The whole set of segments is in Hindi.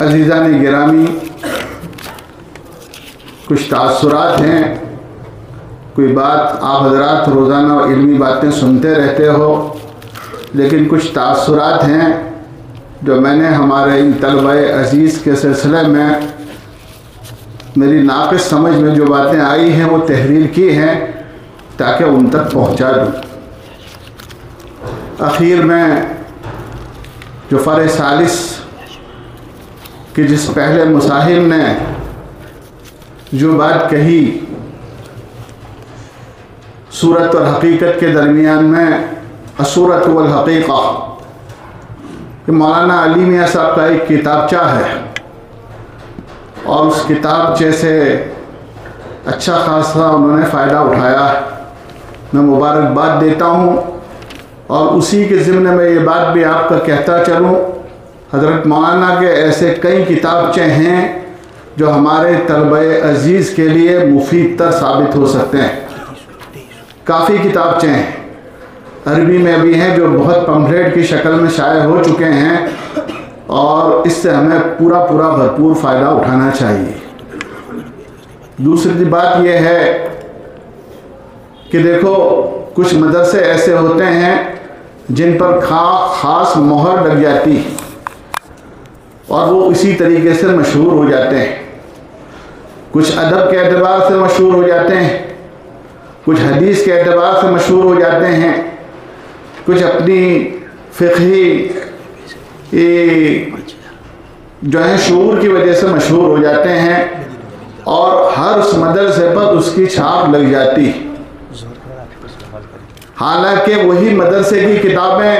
अज़ीज़ान गिरामी, कुछ तासुरात हैं। कोई बात आप हज़रात रोज़ाना इल्मी बातें सुनते रहते हो, लेकिन कुछ तासुरात हैं जो मैंने हमारे इन तलबे अज़ीज़ के सिलसिले में मेरी नाक़िस समझ में जो बातें आई हैं वो तहरीर की हैं ताकि उन तक पहुँचा दूँ। आखिर में जो फ़र सालिस कि जिस पहले मुसाहिब ने जो बात कही सूरत और हकीकत के दरमियान में, असूरत वल हकीक़ा, कि मौलाना अली मियाँ साहब का एक किताबचा है और उस किताबचे से अच्छा खासा उन्होंने फ़ायदा उठाया है। मैं मुबारकबाद देता हूँ और उसी के ज़िम्न में ये बात भी आपका कहता चलूँ, हज़रत मौलाना के ऐसे कई किताबचे हैं जो हमारे तलबे अज़ीज़ के लिए मुफीद तर साबित हो सकते हैं। काफ़ी किताबचे हैं, अरबी में भी हैं जो बहुत पम्फलेट की शक्ल में शाये हो चुके हैं और इससे हमें पूरा भरपूर फ़ायदा उठाना चाहिए। दूसरी बात यह है कि देखो, कुछ मदरसे ऐसे होते हैं जिन पर ख़ास मोहर लग जाती है और वो इसी तरीके से मशहूर हो जाते हैं। कुछ अदब के एतबार से मशहूर हो जाते हैं, कुछ हदीस के एतबार से मशहूर हो जाते हैं, कुछ अपनी फ़िक़ही जो है शऊर की वजह से मशहूर हो जाते हैं और हर उस मदरसे पर उसकी छाप लग जाती। हालांकि वही मदरसे की किताबें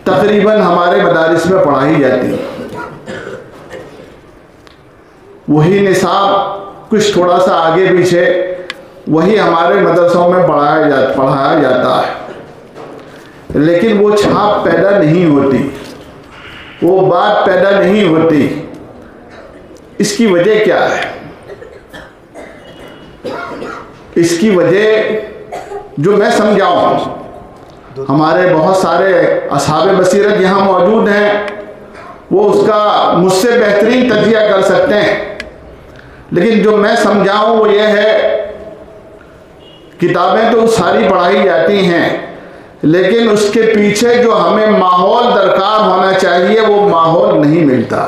तकरीबन हमारे मदारिस में पढ़ाई जाती, वही निसाब कुछ थोड़ा सा आगे पीछे वही हमारे मदरसों में पढ़ाया जाता है, लेकिन वो छाप पैदा नहीं होती, वो बात पैदा नहीं होती। इसकी वजह क्या है? इसकी वजह जो मैं समझाऊँ, हमारे बहुत सारे असहाबे बसीरत यहाँ मौजूद हैं, वो उसका मुझसे बेहतरीन तजिया कर सकते हैं, लेकिन जो मैं समझाऊँ वो ये है, किताबें तो सारी पढ़ाई जाती हैं, लेकिन उसके पीछे जो हमें माहौल दरकार होना चाहिए वो माहौल नहीं मिलता,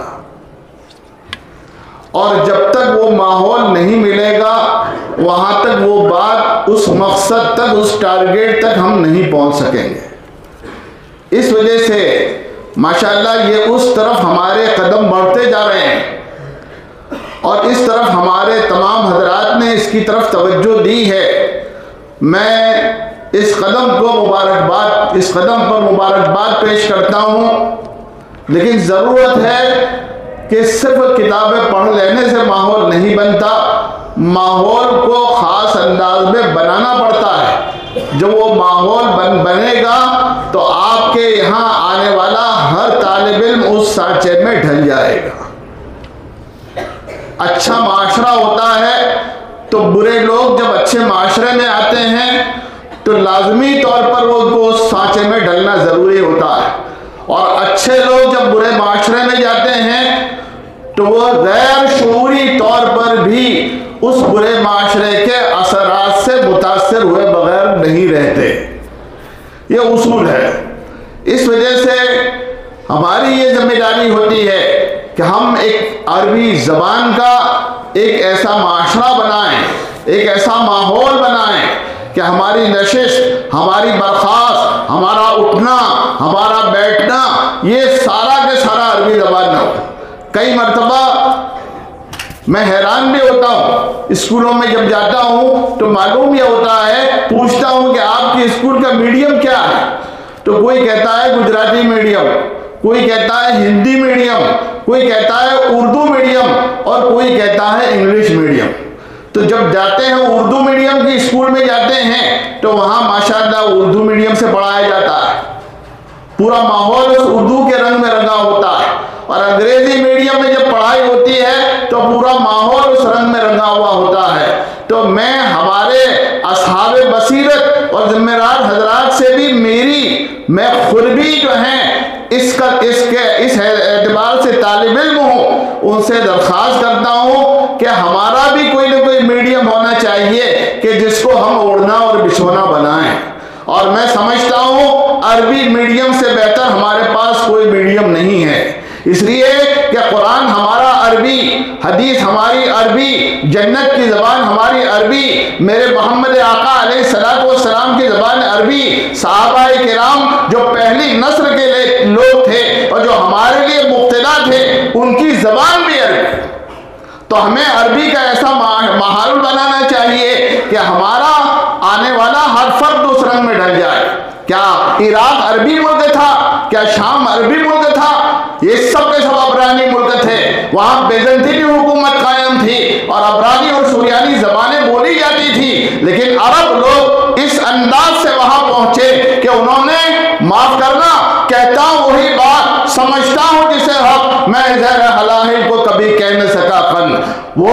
और जब तक वो माहौल नहीं मिलेगा वहाँ तक वो बात उस मकसद तक, उस टारगेट तक हम नहीं पहुँच सकेंगे। इस वजह से माशाअल्लाह ये उस तरफ हमारे कदम बढ़ते जा रहे हैं और इस तरफ हमारे तमाम हजरात ने इसकी तरफ तवज्जो दी है। मैं इस कदम पर मुबारकबाद पेश करता हूँ। लेकिन ज़रूरत है कि सिर्फ किताबें पढ़ लेने से माहौल नहीं बनता, माहौल को ख़ास अंदाज में बनाना पड़ता है। जब वो माहौल बनेगा तो आपके यहाँ आने वाला हर तालिब इल्म उस सांचे में ढल जाएगा। अच्छा माशरा होता है तो बुरे लोग जब अच्छे माशरे में आते हैं तो लाजमी तौर पर वो उस सांचे में ढलना ज़रूरी होता है, और अच्छे लोग जब बुरे माशरे में जाते हैं तो वो गैर शऊरी तौर पर भी उस बुरे माशरे के असरात से मुतासर हुए बगैर नहीं रहते। ये उसूल है। इस वजह से हमारी ये जिम्मेदारी होती है कि हम एक अरबी ज़बान का एक ऐसा माशरा बनाएं, एक ऐसा माहौल बनाएं कि हमारी नशिश, हमारी बर्खास्त, हमारा उठना, हमारा बैठना, ये सारा के सारा अरबी ज़बान में हो। कई मरतबा मैं हैरान भी होता हूँ, स्कूलों में जब जाता हूँ तो मालूम यह होता है, पूछता हूँ कि आपके स्कूल का मीडियम क्या है, तो कोई कहता है गुजराती मीडियम, कोई कहता है हिंदी मीडियम, कोई कहता है उर्दू मीडियम, और कोई कहता है इंग्लिश मीडियम। तो जब जाते हैं उर्दू मीडियम के स्कूल में जाते हैं तो वहाँ माशाअल्लाह उर्दू मीडियम से पढ़ाया जाता है, पूरा माहौल उस उर्दू के रंग में रंगा होता है। और अंग्रेजी मीडियम में जब पढ़ाई होती है तो पूरा माहौल उस रंग में रंगा हुआ होता है। तो मैं हमारे असहाबे बसीरत और जिम्मेदार हजरात से भी मैं खुद भी जो है इस एतबार से तालिब इल्म हूँ, उनसे दरख्वास्त करता हूँ कि हमारा भी कोई ना कोई मीडियम होना चाहिए कि जिसको हम ओढ़ना और बिछोना बनाएं। और मैं समझता हूँ अरबी मीडियम से बेहतर हमारे पास कोई मीडियम नहीं है, इसलिए कि कुरान हमारा अरबी, हदीस हमारी अरबी, जन्नत की ज़बान हमारी अरबी, मेरे मोहम्मद आका अलैहिस्सलातु वस्सलाम की ज़बान अरबी, सहाबाए किराम जो पहली नस्ल के लोग थे और जो हमारे लिए मुब्तदा थे उनकी ज़बान भी अरबी। तो हमें अरबी का ऐसा माहौल बनाना चाहिए कि हमारा आने वाला हर फर्द उस रंग में ढल जाए। क्या इराक अरबी मुल्क था? क्या शाम अरबी मुल्क था? ये सब के सब अबरानी मुल्क थे। वहाँ बेजंतीनी हुकूमत कायम थी और अबरानी और सुरियानी ज़बानें बोली जाती थी, लेकिन अरब लोग इस अंदाज से वहाँ पहुँचे कि उन्होंने, माफ करना, कहता हूँ वही बात, समझता हूँ जिसे हक, मैं ज़हर हलाहिल को कभी कह न सका फन। वो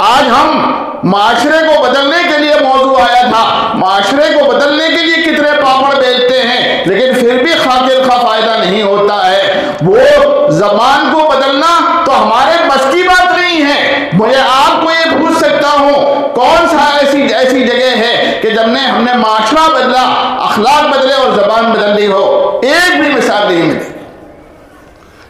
आज हम माशरे को बदलने के लिए मौजू आया था, माशरे को बदलने के लिए कितने पापड़ बेचते हैं, लेकिन फिर भी खातिर का फायदा नहीं होता है। वो जबान को बदलना तो हमारे बस की बात नहीं है। मुझे आपको ये पूछ सकता हूँ कौन सा ऐसी जगह है कि जब हमने माशरा बदला, अखलाक बदले और जबान बदल दी हो? एक भी मिसाल नहीं मिली।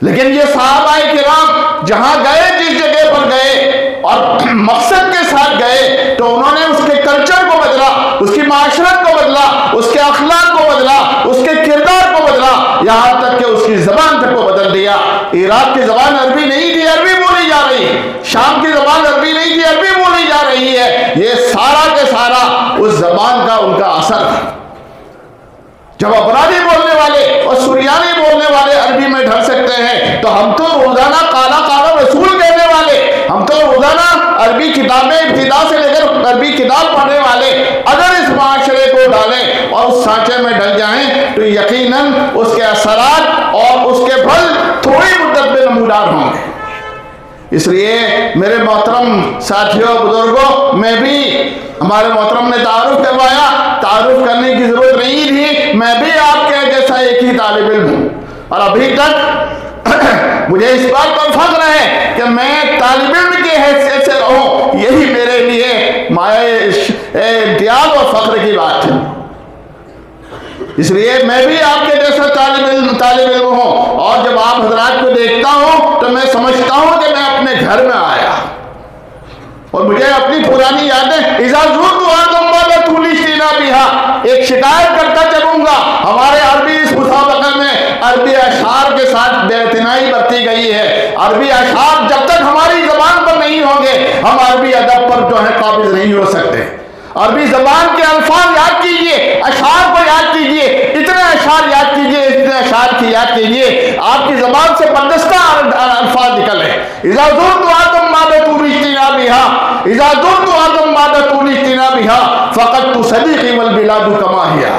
लेकिन ये सहाबाए किराम जहां गए, जिस जगह पर गए और मकसद के साथ गए, तो उन्होंने उसके कल्चर को बदला, उसकी माशरत को बदला, उसके अखलाक को बदला, उसके किरदार को बदला, यहां तक कि उसकी जबान तक को बदल दिया। इराक की जबान अरबी नहीं थी, अरबी बोली जा रही है। शाम की जबान अरबी नहीं थी, अरबी बोली जा रही है। ये सारा के सारा उस जबान का उनका असर है। जब अबरानी बोलने वाले और सुरियानी बोलने वाले अरबी में ढल सकते हैं, तो हम तो रोजाना काला काला रसूल कहने वाले, हम तो रोजाना अरबी किताबें इब्तिदा से लेकर अरबी किताब पढ़ने वाले अगर इस माशरे को डालें और उस सांचे में ढल जाएं तो यकीनन उसके असरात और उसके फल थोड़ी मुद्दत में नमूदार होंगे। इसलिए मेरे मोहतरम साथियों, बुजुर्गों, मैं भी, हमारे मोहतरम ने तारुफ करवाया, तारुफ करने की जरूरत नहीं थी, मैं भी आपके जैसा एक ही तालिब इल्म हूँ और अभी तक मुझे इस बात पर फख्र है कि मैं तालिब इल्म की हैसियत से रहूँ, यही मेरे लिए माए इम्तियाज और फख्र की बात है। इसलिए मैं भी आपके जैसा तालिब इल्म हूँ और जब आप हजरात को देखता हूँ तो मैं समझता हूँ कि मैं अपने घर में आया और मुझे अपनी पुरानी यादें, एक शिकायत करता चलूंगा। हमारे अरबी इस मुसाबका में अरबी अशार के साथ बेइतनाई बरती गई है। अरबी अशार जब तक हमारी जबान पर नहीं होंगे, हम अरबी अदब पर जो है काबिज नहीं हो सकते। अरबी जबान के अल्फाज याद कीजिए, अशार को याद कीजिए, इतने अशार याद कीजिए, इतने अशार की याद कीजिए, आपकी जबान से बंदस्ता अल्फाज निकले। इज़ा ज़ुरतु आदम बाद तुलिस्तिना बिहा, इज़ा ज़ुरतु आदम बाद तुलिस्तिना बिहा फ़क़त सदीक़ी वल बिलादु कमा हिया।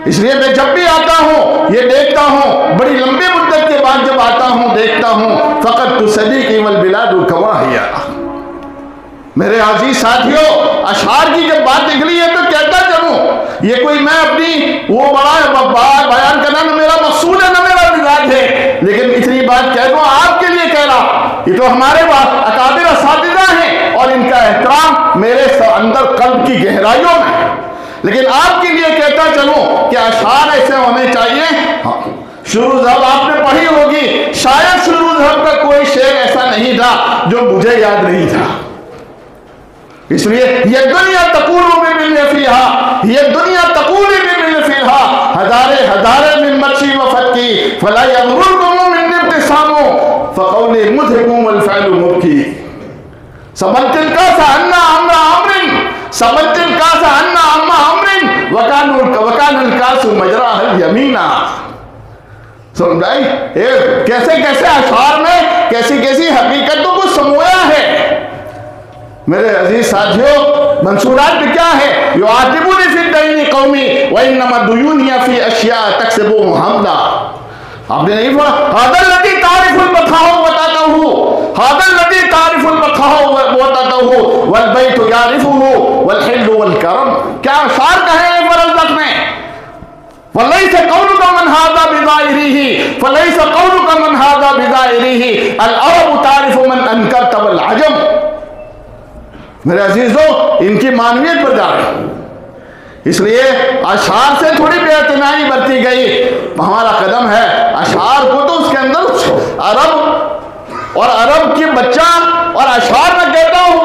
इसलिए मैं जब भी आता हूँ ये देखता हूँ, बड़ी लंबी मुद्दत के बाद जब आता हूँ देखता हूँ फ़क़त सदीक़ी वल बिलादु कमा हिया। मेरे अजीज साथियों, अशार की जब बात निकली है तो कहता चलूं, ये कोई मैं अपनी वो बड़ा बयान करना न मेरा मकसूद है न मेरा मिजाज है, लेकिन इतनी बात कह दूं आपके लिए कह रहा, ये तो हमारे अकाबिर असातिज़ा हैं और इनका एहतराम मेरे अंदर कल्ब की गहराइयों में है, लेकिन आपके लिए कहता चलूं कि अशार ऐसे होने चाहिए। हाँ, शुरू ज़ब आपने पढ़ी होगी, शायद शुरू ज़ब का कोई शेर ऐसा नहीं था जो मुझे याद नहीं था। इसलिए ये दुनिया तकूलु में मिल फीहा, ये दुनिया तकूलु में मिल फीहा हज़ारे हज़ारे मिन मच्छी व फत्ती फला यग़ुरुकुम मिन इब्तिसामु फ़क़ौली मुज़हिकुम वल फ़अलु मुबकी सबतिल का अन्ना अम्रा अम्रिन सबतिल का अन्ना अम्मा अम्रिन वकानुल कासु मजरा हल यमीना। समझाई कैसे कैसे अशार में कैसी कैसी हकीकतों को समोया है। मेरे अजीज साथियों, मंसूरात में क्या है, यो आतिबुनी फी दैनी कौमी व इन्नमा दुयूनिया फी अशिया तक्सबु हमला। आपने नहीं पढ़ा, हादल लदी तारिफुल बखाओ बताता हूँ, हादल लदी तारिफुल बखाओ बताता हूँ वल बैतु यारिफुहु वल हिल्लु वल करम। क्या अशार कहे फरज़क में, फलैसा कौलुका मन हाज़ा बिज़ाहिरिही फलैसा कौलुका मन हाज़ा बिज़ाहिरिही अल अरब तारिफु मन अनकरत वल अजम। मेरे अजीजों, इनकी मानवियत पर जा रहे, इसलिए अशार से थोड़ी बेअतनाई बरती गई। हमारा कदम है अशार को तो उसके अंदर अरब और अरब की बच्चा और अशार में कहता हूं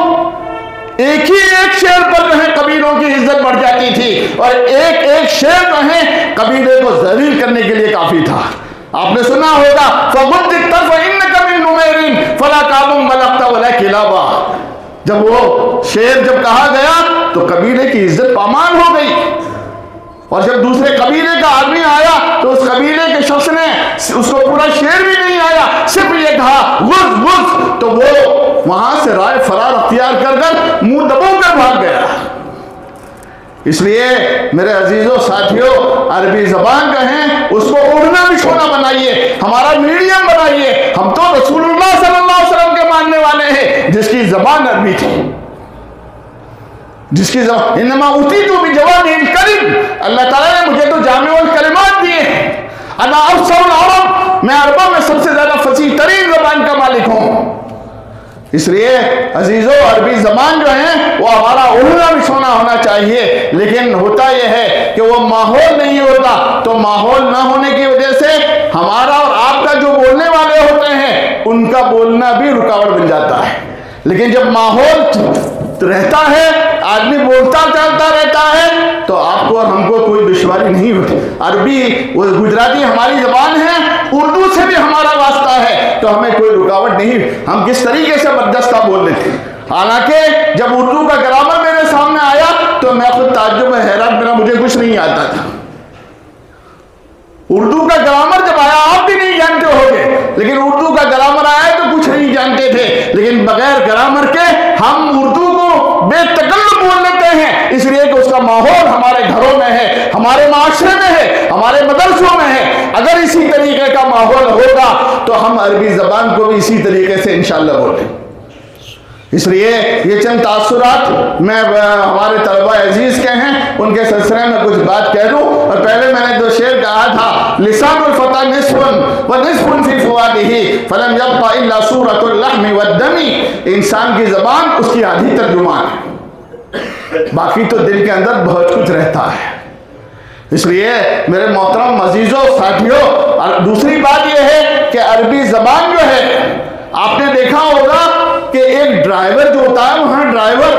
एक ही एक शेर पर जो है कबीलों की इज्जत बढ़ जाती थी और एक एक शेर जो है कबीले को जलील करने के लिए काफी था। आपने सुना होगा फला काबुम बलगता वला किलाबा। जब वो शेर जब कहा गया तो कबीले की इज्जत पामाल हो गई, और जब दूसरे कबीले का आदमी आया तो उस कबीले के शख्स ने उसको पूरा शेर भी नहीं आया, सिर्फ ये कहा गुज़ गुज़, तो वो वहां से राय फरार अख्तियार कर मुंह दबो कर भाग गया। इसलिए मेरे अजीजों साथियों, अरबी जबान कहें उसको उड़ना बिछोना बनाइए, हमारा मीडियम बनाइए। हम तो रसूलुल्लाह सल्लल्लाहु अलैहि वसल्लम के मानने वाले हैं जिसकी जबान अरबी थी, जिसकी जबान इन्नमा उतीतु बिजवामिल कलिम। अल्लाह ताला ने मुझे तो जामिउल कलिमात दिए हैं। अना अफसहुल अरब, मैं अरबों में सबसे ज्यादा फसीह तरीन जबान का मालिक हूं। इसलिए अजीजों, अरबी जबान जो है वो हमारा उड़ना बिछोना होना चाहिए, लेकिन होता यह है कि वो माहौल नहीं होता, तो माहौल ना होने की वजह से हमारा और आपका जो बोलने वाले होते हैं उनका बोलना भी रुकावट बन जाता है। लेकिन जब माहौल रहता है, आदमी बोलता चलता रहता है, तो आपको और हमको कोई दुश्वारी नहीं होती। अरबी वो गुजराती हमारी जबान है, उर्दू से भी हमारा वास्ता है, तो हमें कोई रुकावट नहीं, हम किस तरीके से बर्दाश्त बोल लेते। हालांकि जब उर्दू का ग्रामर मेरे सामने आया तो मैं खुद ताज्जुब में हैरान, मेरा मुझे कुछ नहीं आता था। उर्दू का ग्रामर जब आया, आप भी नहीं जानते होंगे, लेकिन उर्दू का ग्रामर आया तो कुछ नहीं जानते थे, लेकिन बगैर ग्रामर के हम उर्दू को बेतकल्लुफ बोल लेते हैं, इसलिए कि उसका माहौल हमारे घरों में है, हमारे माशरे में है, हमारे मदरसों में है। अगर इसी तरीके का माहौल होगा तो हम अरबी जबान को भी इसी तरीके से इंशाअल्लाह बोलें। इसलिए ये चंद तासुरात मैं हमारे तलबा अजीज के हैं, उनके सिलसिले में कुछ बात कह दूं। और पहले मैंने दो शेर कहा था, लिसानुल फता निस्फुन व निस्फुन फी फुआदिही फलम यब्का इल्ला सूरतुल लहमी वद्दमी। इंसान की जबान उसकी आधी तर्जुमान है, बाकी तो दिल के अंदर बहुत कुछ रहता है। इसलिए मेरे मोहतरम अजीजों साथियों, और दूसरी बात यह है कि अरबी जबान जो है, आपने देखा होगा कि एक ड्राइवर जो होता है वहां ड्राइवर,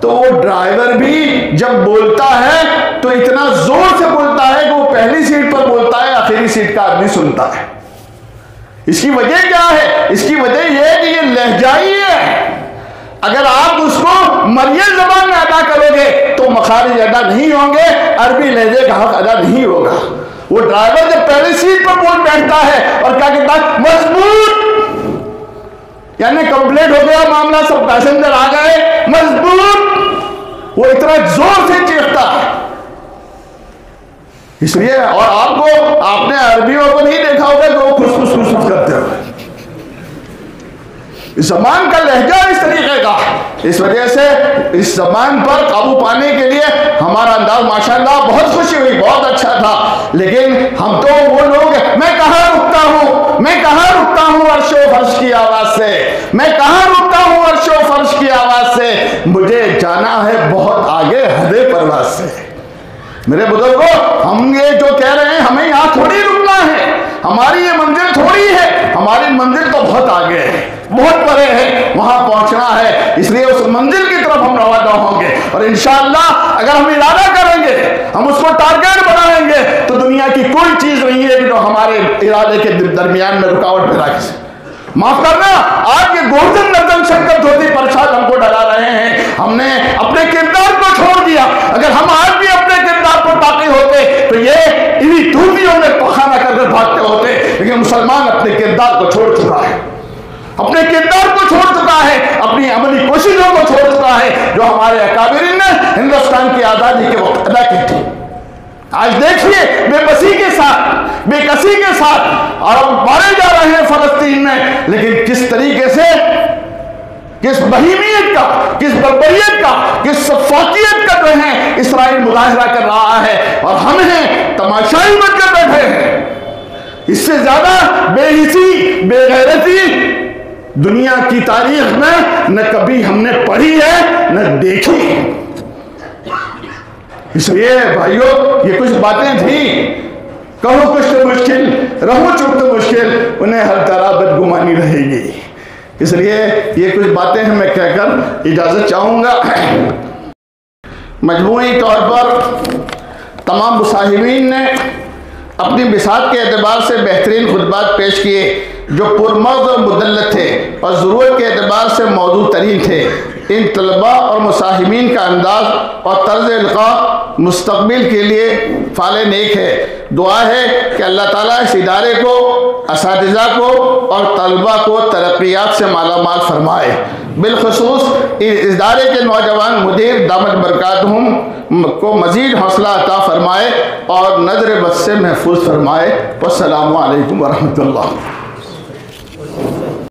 तो वो ड्राइवर भी जब बोलता है तो इतना जोर से बोलता है कि वो पहली सीट पर बोलता है, आखिरी सीट का आदमी सुनता है। इसकी वजह क्या है? इसकी वजह यह है कि ये लहजाई है। अगर आप उसको मरियम जबान में अदा करोगे तो मखारिज अदा नहीं होंगे, अरबी लहजे का हक अदा नहीं होगा। वो ड्राइवर जब पहली सीट पर बोल बैठता है और क्या कहता है, मजबूत, यानी कंप्लीट हो गया मामला, सब पैसेंजर आ गए, मजबूत, वो इतना जोर से चीखता है। इसलिए और आपने अरबियों को नहीं देखा होगा कि वो खुश करते हुए, इस जबान का लहजा इस तरीके का। इस वजह से इस जबान पर काबू पाने के लिए हमारा अंदाज माशाल्लाह बहुत खुशी हुई, बहुत अच्छा था। लेकिन हम तो वो लोग, मैं कहाँ रुकता हूँ अर्शो फर्श की आवाज से, मैं कहाँ रुकता हूँ अर्शो फर्श की आवाज से, मुझे जाना है बहुत आगे हदे परवाज से। मेरे बुजुर्गों, हम ये जो कह रहे हैं, हमें यहाँ थोड़ी रुकना है, हमारी ये मंजिल थोड़ी है, हमारी मंजिल तो बहुत आगे है, बहुत परे है, वहां पहुंचना है। इसलिए उस मंजिल की तरफ हम रवाना होंगे और इंशाअल्लाह अगर हम इरादा करेंगे, हम उसको टारगेट बनाएंगे, तो दुनिया की कोई चीज नहीं है जो हमारे इरादे के दरमियान में रुकावट पैदा कर सके। माफ करना, आज के गोवर्धन नंदन शंकर धोती प्रसाद हमको डरा रहे हैं, हमने अपने किरदार को छोड़ दिया। अगर हम आज भी अपने किरदार पर बाकी होते तो ये इन्हीं धूतियों में पखाना करके भागते होते। लेकिन मुसलमान अपने किरदार को छोड़ चुका है, अपने किरदार को छोड़ चुका है, अपनी अमली कोशिशों को छोड़ चुका है जो हमारे अकाबिरीन ने हिंदुस्तान की आजादी के वक्त अदा की थी। आज देखिए बेबसी के साथ, बेकसी के साथ अरब मारे जा रहे हैं फलस्तीन में, लेकिन किस तरीके से, किस बहीमियत का, किस बर्बरियत का, किस सफाकियत का जो है इस्राइल मुजाहिरा कर रहा है और हम हैं तमाशाई बनकर बैठे हैं। इससे ज्यादा बेहिसी, बेगैरती दुनिया की तारीख में न कभी हमने पढ़ी है न देखी। इसलिए भाइयों, ये कुछ बातें थी, कहो कुछ तो मुश्किल, रहो चुप तो मुश्किल, उन्हें हर तरह बदगुमानी रहेगी। इसलिए ये कुछ बातें हैं, मैं कहकर इजाजत चाहूंगा। मजमूई तौर पर तमाम मुसाहिबीन ने अपनी बिसात के एतबार से बेहतरीन खुतबात पेश किए जो पुरमौज़ और मुदल्लत थे और ज़रूरत के एतबार से मौजू तरीन थे। इन तलबा और मुसाहिबीन का अंदाज और तर्ज इल्क़ा मुस्तक़बिल के लिए फाले नेक है। दुआ है कि अल्लाह ताला इस इदारे को, असातिज़ा को और तलबा को तरक्कियात से मालामाल फरमाए। बिलखुसूस इस इदारे के नौजवान मुदीर दामत बरकातहुम को मज़ीद हौसला अता फरमाए और नज़र बद से महफूज फरमाए। वस्सलामु अलैकुम वरहमतुल्लाह।